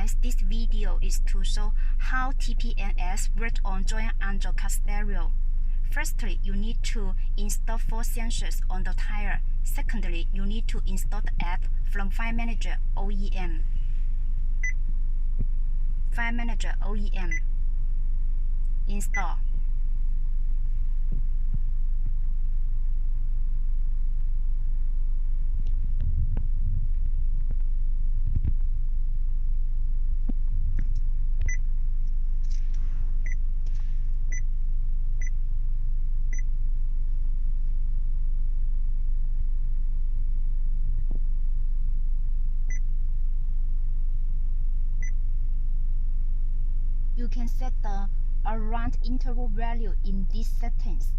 guys, this video is to show how TPMS works on joint angle cut stereo. Firstly, you need to install 4 sensors on the tire. Secondly, you need to install the app from Filemanager OEM. Filemanager OEM. Install. You can set the around interval value in these settings.